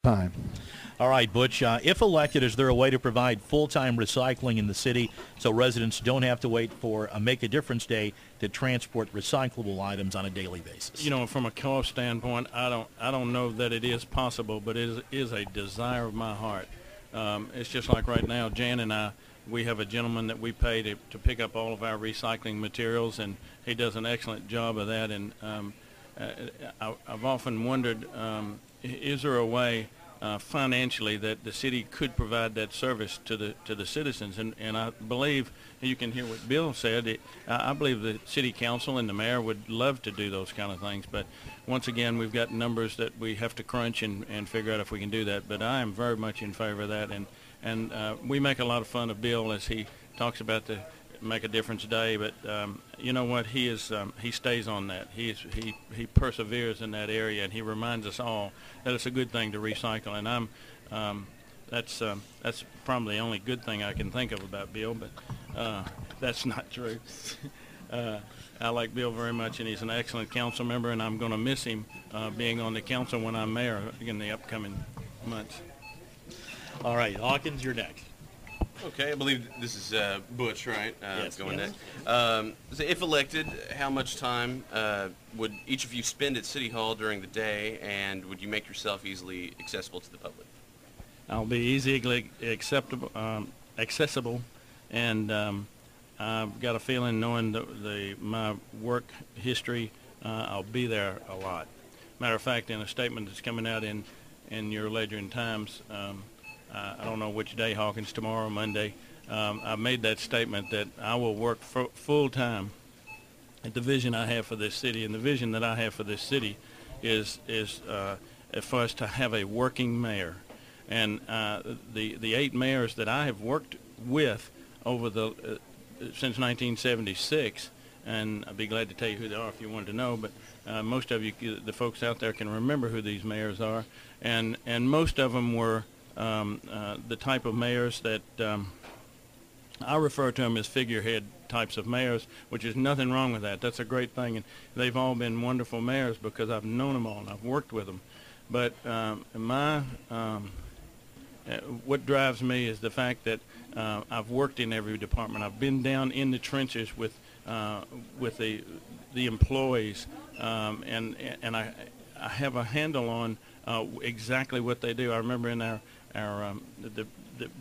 time. All right, Butch, if elected, is there a way to provide full-time recycling in the city so residents don't have to wait for a Make a Difference Day to transport recyclable items on a daily basis? You know, from a cost standpoint, I don't know that it is possible, but it is a desire of my heart. It's just like right now, Jan and I, we have a gentleman that we pay to pick up all of our recycling materials, and he does an excellent job of that. And I've often wondered, is there a way financially that the city could provide that service to the citizens? And I believe, you can hear what Bill said, I believe the city council and the mayor would love to do those kind of things. But once again, we've got numbers that we have to crunch and figure out if we can do that. But I am very much in favor of that. And we make a lot of fun of Bill as he talks about the Make a Difference Day, but you know what? He stays on that. He perseveres in that area, and he reminds us all that it's a good thing to recycle. And that's probably the only good thing I can think of about Bill, but that's not true. I like Bill very much, and he's an excellent council member, and I'm going to miss him being on the council when I'm mayor in the upcoming months. All right, Hawkins, you're next. Okay, I believe this is Butch, right? Yes. Going next. So if elected, how much time would each of you spend at City Hall during the day, and would you make yourself easily accessible to the public? I'll be easily accessible, and I've got a feeling, knowing my work history, I'll be there a lot. Matter of fact, in a statement that's coming out in your Ledger and Times, I don't know which day, Hawkins, tomorrow or Monday, I made that statement that I will work full-time at the vision I have for this city. And the vision that I have for this city is for us to have a working mayor. And the 8 mayors that I have worked with over since 1976, and I'd be glad to tell you who they are if you wanted to know, but most of you, the folks out there, can remember who these mayors are. And most of them were the type of mayors that I refer to them as figurehead types of mayors, which is nothing wrong with that. That's a great thing, and they've all been wonderful mayors because I've known them all and I've worked with them. But what drives me is the fact that I've worked in every department. I've been down in the trenches with the employees, and I have a handle on exactly what they do. I remember in the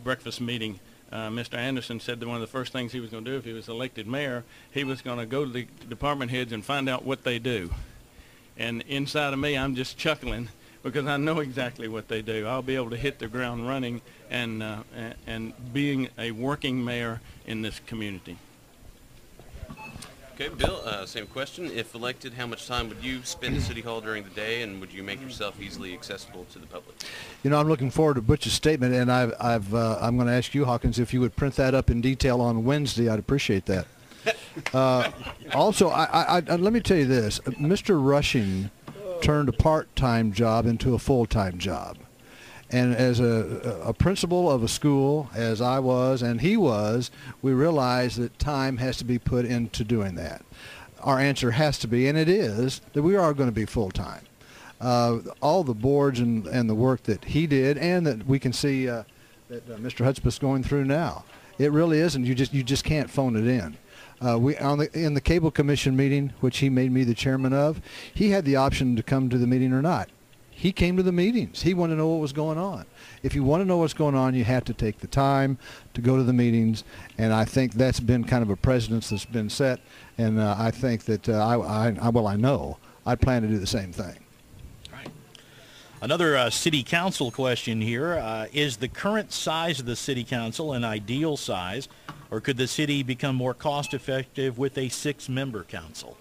breakfast meeting, Mr. Anderson said that one of the first things he was going to do if he was elected mayor, he was going to go to the department heads and find out what they do. And inside of me, I'm just chuckling because I know exactly what they do. I'll be able to hit the ground running and being a working mayor in this community. Okay, Bill, same question. If elected, how much time would you spend at City Hall during the day, and would you make yourself easily accessible to the public? You know, I'm looking forward to Butch's statement, and I'm going to ask you, Hawkins, if you would print that up in detail on Wednesday. I'd appreciate that. Also, let me tell you this. Mr. Rushing turned a part-time job into a full-time job. And as a principal of a school, as I was and he was, we realized that time has to be put into doing that. Our answer has to be, and it is, that we are going to be full-time. All the boards and the work that he did, and that we can see that Mr. Hudspeth's going through now, it really isn't. You just can't phone it in. In the Cable Commission meeting, which he made me the chairman of, he had the option to come to the meeting or not. He came to the meetings. He wanted to know what was going on. If you want to know what's going on, you have to take the time to go to the meetings, and I think that's been kind of a precedence that's been set, and I think that I know I'd plan to do the same thing. Right. Another city council question here. Is the current size of the city council an ideal size, or could the city become more cost-effective with a 6-member council?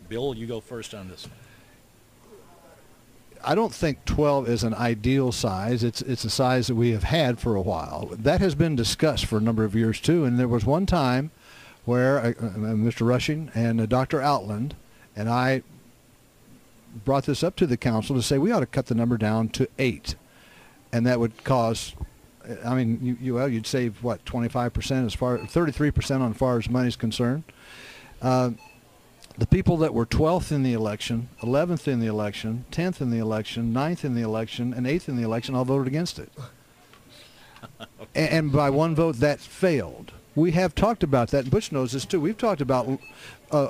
Bill, you go first on this one. I don't think 12 is an ideal size. It's a size that we have had for a while. That has been discussed for a number of years too. And there was one time where Mr. Rushing and Dr. Outland and I brought this up to the council to say we ought to cut the number down to 8, and that would cause. I mean, you'd save what, 25% as far 33% on as far as money is concerned. The people that were 12th in the election, 11th in the election, 10th in the election, 9th in the election, and 8th in the election all voted against it. And by one vote, that failed. We have talked about that, and Butch knows this too. We've talked about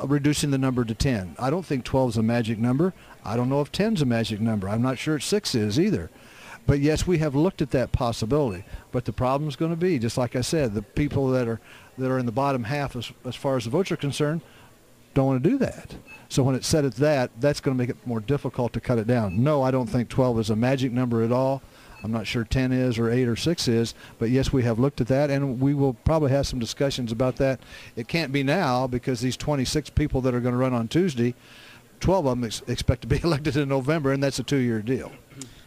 reducing the number to 10. I don't think 12 is a magic number. I don't know if 10 is a magic number. I'm not sure 6 is either. But yes, we have looked at that possibility. But the problem is going to be, just like I said, the people that are in the bottom half as far as the votes are concerned don't want to do that. So when it's set at that, that's going to make it more difficult to cut it down. No, I don't think 12 is a magic number at all. I'm not sure 10 is or 8 or 6 is, but yes, we have looked at that, and we will probably have some discussions about that. It can't be now because these 26 people that are going to run on Tuesday, 12 of them expect to be elected in November, and that's a 2-year deal.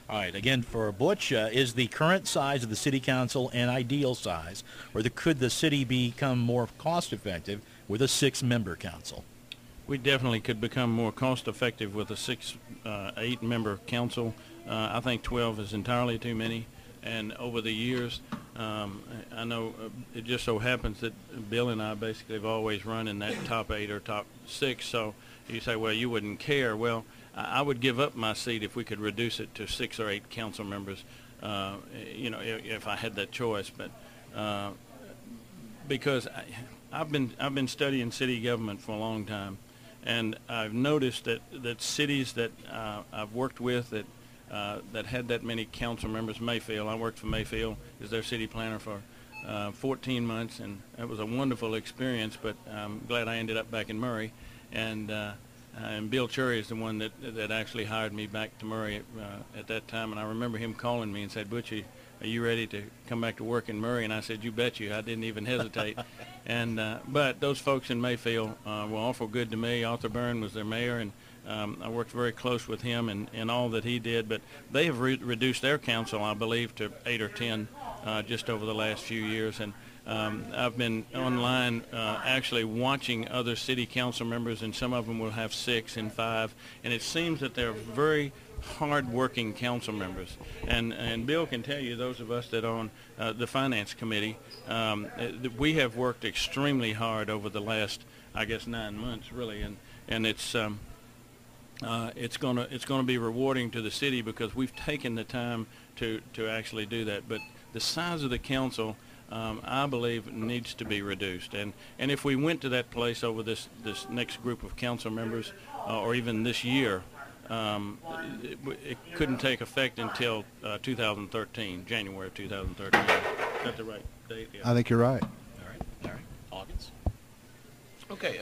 All right, again, for Butch, is the current size of the city council an ideal size, or could the city become more cost-effective with a 6-member council? We definitely could become more cost-effective with a 8-member council. I think 12 is entirely too many. And over the years, I know it just so happens that Bill and I basically have always run in that top 8 or top 6. So you say, well, you wouldn't care. Well, I would give up my seat if we could reduce it to 6 or 8 council members, if I had that choice. But because I've been studying city government for a long time, and I've noticed that cities that I've worked with that had that many council members, Mayfield, I worked for Mayfield as their city planner for 14 months, and it was a wonderful experience, but I'm glad I ended up back in Murray. And Bill Chury is the one that actually hired me back to Murray at that time, and I remember him calling me and said, Butchie, are you ready to come back to work in Murray? And I said, you bet you. I didn't even hesitate. And but those folks in Mayfield were awful good to me. Arthur Byrne was their mayor, and I worked very close with him and all that he did. But they have reduced their council, I believe, to 8 or 10 just over the last few years. And I've been online actually watching other city council members, and some of them will have 6 and 5. And it seems that they're very hard-working council members, and Bill can tell you, those of us that are on the finance committee, we have worked extremely hard over the last, I guess, 9 months, really, and it's gonna be rewarding to the city because we've taken the time to actually do that. But the size of the council, I believe, needs to be reduced, and if we went to that place over this next group of council members, or even this year. It couldn't take effect until 2013, January of 2013. Is that the right date? Yeah. I think you're right. All right. Hawkins? Okay,